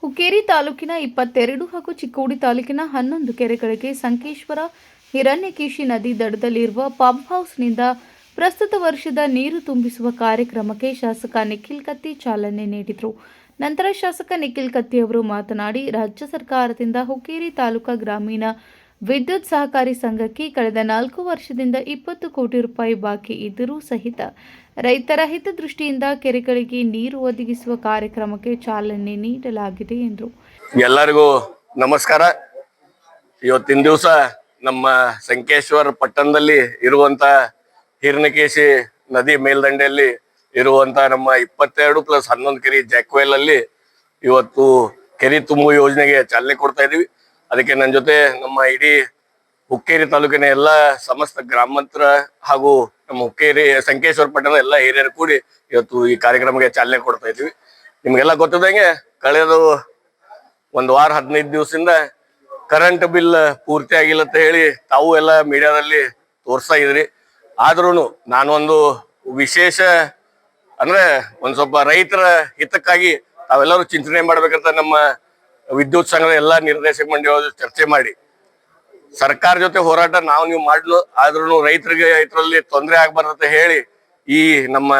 ಹುಕ್ಕೇರಿ ತಾಲೂಕಿನ 22 ಹಾಗೂ ಚಿಕ್ಕೋಡಿ ತಾಲೂಕಿನ 11 ಕೆರೆಗಳಿಗೆ ಸಂಕೇಶ್ವರ ಹಿರಣ್ಯಕೇಶಿ ನದಿ ದಡದಲ್ಲಿರುವ ಪಂಪ್ ಹೌಸ್ನಿಂದ ಪ್ರಸ್ತುತ ವರ್ಷದ ನೀರು ತುಂಬಿಸುವ ಕಾರ್ಯಕ್ರಮಕ್ಕೆ ಶಾಸಕ ನಿಖಿಲ್ ಕತ್ತಿ ಚಾಲನೆ ನೀಡಿದರು. ನಂತರ ಶಾಸಕ ನಿಖಿಲ್ ಕತ್ತಿ ಅವರು ಮಾತನಾಡಿ, ರಾಜ್ಯ ಸರ್ಕಾರದಿಂದ ಹುಕ್ಕೇರಿ ತಾಲೂಕಾ ಗ್ರಾಮೀಣ ವಿದ್ಯುತ್ ಸಹಕಾರಿ ಸಂಘಕ್ಕೆ ಕಳೆದ 4 ವರ್ಷದಿಂದ 20 ಕೋಟಿ ರೂಪಾಯಿ ಬಾಕಿ ಇದ್ದರೂ ಸಹಿತ ರೈತರ ಹಿತದೃಷ್ಟಿಯಿಂದ ಕೆರೆಗಳಿಗೆ ನೀರು ಒದಗಿಸುವ ಕಾರ್ಯಕ್ರಮಕ್ಕೆ ಚಾಲನೆ ನೀಡಲಾಗಿದೆ ಎಂದರು. ಎಲ್ಲರಿಗೂ ನಮಸ್ಕಾರ. ಇವತ್ತಿನ ದಿವಸ ನಮ್ಮ ಸಂಕೇಶ್ವರ ಪಟ್ಟಣದಲ್ಲಿ ಇರುವಂತ ಹಿರಣ್ಯಕೇಶಿ ನದಿ ಮೇಲ್ದಂಡೆಯಲ್ಲಿ ಇರುವಂತ ನಮ್ಮ 22+11 ಕೆರೆ ಜಾಕ್ವೆಲ್ ಅಲ್ಲಿ ಇವತ್ತು ಕೆರೆ ತುಂಬುವ ಯೋಜನೆಗೆ ಚಾಲನೆ ಕೊಡ್ತಾ ಇದೀವಿ. ಅದಕ್ಕೆ ನನ್ನ ಜೊತೆ ನಮ್ಮ ಇಡೀ ಹುಕ್ಕೇರಿ ತಾಲೂಕಿನ ಎಲ್ಲ ಸಮಸ್ತ ಗ್ರಾಮಾಂತರ ಹಾಗೂ ನಮ್ಮ ಹುಕ್ಕೇರಿ ಸಂಕೇಶ್ವರ ಪಟ್ಟಣದ ಎಲ್ಲ ಹಿರಿಯರು ಕೂಡಿ ಇವತ್ತು ಈ ಕಾರ್ಯಕ್ರಮಕ್ಕೆ ಚಾಲನೆ ಕೊಡ್ತಾ ಇದೀವಿ. ನಿಮ್ಗೆಲ್ಲ ಗೊತ್ತದಂಗೆ ಕಳೆದ 1 ವಾರ 15 ದಿವಸದಿಂದ ಕರೆಂಟ್ ಬಿಲ್ ಪೂರ್ತಿ ಆಗಿಲ್ಲ ಅಂತ ಹೇಳಿ ತಾವು ಎಲ್ಲ ಮೀಡಿಯಾದಲ್ಲಿ ತೋರಿಸ್ತಾ ಇದ್ರಿ. ಆದ್ರೂ ನಾನೊಂದು ವಿಶೇಷ ಅಂದ್ರೆ ಒಂದ್ ಸ್ವಲ್ಪ ರೈತರ ಹಿತಕ್ಕಾಗಿ ತಾವೆಲ್ಲರೂ ಚಿಂತನೆ ಮಾಡ್ಬೇಕಂತ ನಮ್ಮ ವಿದ್ಯುತ್ ಸಂಘದ ಎಲ್ಲಾ ನಿರ್ದೇಶಕ ಮಂಡಳಿ ಚರ್ಚೆ ಮಾಡಿ ಸರ್ಕಾರ ಜೊತೆ ಹೋರಾಟ ನೀವು ಮಾಡ್ಲು, ಆದ್ರೂ ರೈತರಿಗೆ ಇದರಲ್ಲಿ ತೊಂದರೆ ಆಗ್ಬಾರ್ದಂತ ಹೇಳಿ ಈ ನಮ್ಮ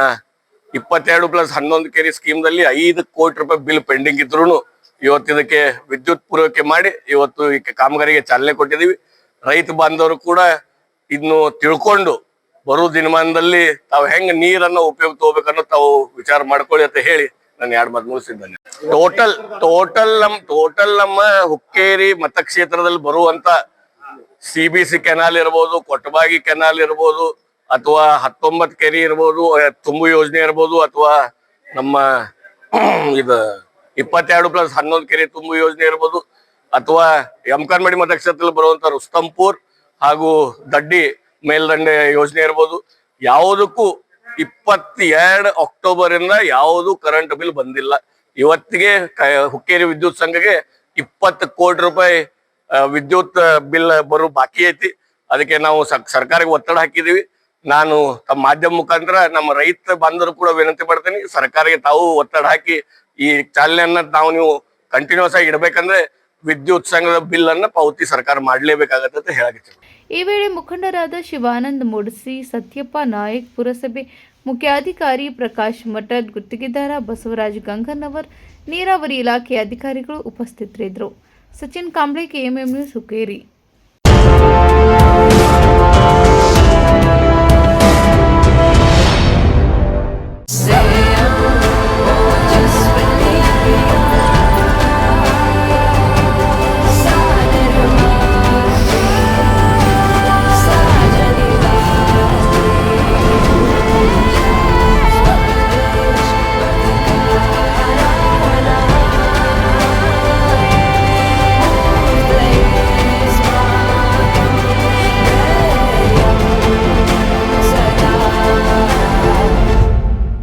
22+11 ಕೆರೆ ಸ್ಕೀಮ್ ದಲ್ಲಿ 5 ಕೋಟಿ ರೂಪಾಯಿ ಬಿಲ್ ಪೆಂಡಿಂಗ್ ಇದ್ರು ಇವತ್ತು ಇದಕ್ಕೆ ವಿದ್ಯುತ್ ಪೂರೈಕೆ ಮಾಡಿ ಇವತ್ತು ಈ ಕಾಮಗಾರಿಗೆ ಚಾಲನೆ ಕೊಟ್ಟಿದೀವಿ. ರೈತ ಬಾಂಧವರು ಕೂಡ ಇದನ್ನು ತಿಳ್ಕೊಂಡು ಬರೋ ದಿನಮಾನದಲ್ಲಿ ತಾವು ಹೆಂಗ್ ನೀರನ್ನು ಉಪಯೋಗ ತಗೋಬೇಕನ್ನೋ ತಾವು ವಿಚಾರ ಮಾಡ್ಕೊಳ್ಳಿ ಅಂತ ಹೇಳಿ ನಾನು 2 ಮಾತು ಮುಗಿಸಿದ್ದೇನೆ. ಟೋಟಲ್ ನಮ್ಮ ಹುಕ್ಕೇರಿ ಮತಕ್ಷೇತ್ರದಲ್ಲಿ ಬರುವಂತ CBC ಕೆನಾಲ್ ಇರ್ಬೋದು, ಕೊಟ್ಟಬಾಗಿ ಕೆನಾಲ್ ಇರ್ಬೋದು, ಅಥವಾ 19 ಕೆರೆ ಇರ್ಬೋದು, ತುಂಬು ಯೋಜನೆ ಇರ್ಬೋದು, ಅಥವಾ ನಮ್ಮ ಇದು 22+11 ಕೆರೆ ತುಂಬು ಯೋಜನೆ ಇರ್ಬೋದು, ಅಥವಾ ಯಮಕನ್ಮಡಿ ಮತಕ್ಷೇತ್ರದಲ್ಲಿ ಬರುವಂತ ರುಸ್ತಂಪುರ್ ಹಾಗೂ ದಡ್ಡಿ ಮೇಲ್ದಂಡೆ ಯೋಜನೆ ಇರ್ಬೋದು. ಯಾವುದಕ್ಕೂ 22 ಅಕ್ಟೋಬರ್ ಇಂದ ಯಾವುದು ಕರೆಂಟ್ ಬಿಲ್ ಬಂದಿಲ್ಲ. ಇವತ್ತಿಗೆ ಹುಕ್ಕೇರಿ ವಿದ್ಯುತ್ ಸಂಘಕ್ಕೆ 20 ಕೋಟಿ ರೂಪಾಯಿ ವಿದ್ಯುತ್ ಬಿಲ್ ಬರೋ ಬಾಕಿ ಐತಿ. ಅದಕ್ಕೆ ನಾವು ಸರ್ಕಾರಕ್ಕೆ ಒತ್ತಡ ಹಾಕಿದೀವಿ. ನಾನು ತಮ್ಮ ಮಾಧ್ಯಮ ಮುಖಾಂತರ ನಮ್ಮ ರೈತ ಬಾಂಧವರು ಕೂಡ ವಿನಂತಿ ಮಾಡ್ತೀನಿ, ಸರ್ಕಾರಕ್ಕೆ ತಾವು ಒತ್ತಡ ಹಾಕಿ ಈ ಚಾಲನೆಯನ್ನ ನೀವು ಕಂಟಿನ್ಯೂಸ್ ಆಗಿ ಇಡಬೇಕಂದ್ರೆ ವಿದ್ಯುತ್ ಸಂಘದ ಬಿಲ್ ಅನ್ನ ಪಾವತಿ ಸರ್ಕಾರ ಮಾಡಲೇಬೇಕಾಗತ್ತೆ ಅಂತ ಹೇಳಕ್ಕೆ. ಈ ವೇಳೆ ಮುಖಂಡರಾದ ಶಿವಾನಂದ್ ಮುಡ್ಸಿ, ಸತ್ಯಪ್ಪ ನಾಯಕ್, ಪುರಸಭೆ ಮುಖ್ಯಾಧಿಕಾರಿ ಪ್ರಕಾಶ್ ಮಠದ್, ಗುತ್ತಿಗೆದಾರ ಬಸವರಾಜ್ ಗಂಗನ್ನವರ್, ನೀರಾವರಿ ಇಲಾಖೆ ಅಧಿಕಾರಿಗಳು ಉಪಸ್ಥಿತರಿದ್ದರು. Sachin Kamble, KMM news, Hukkeri.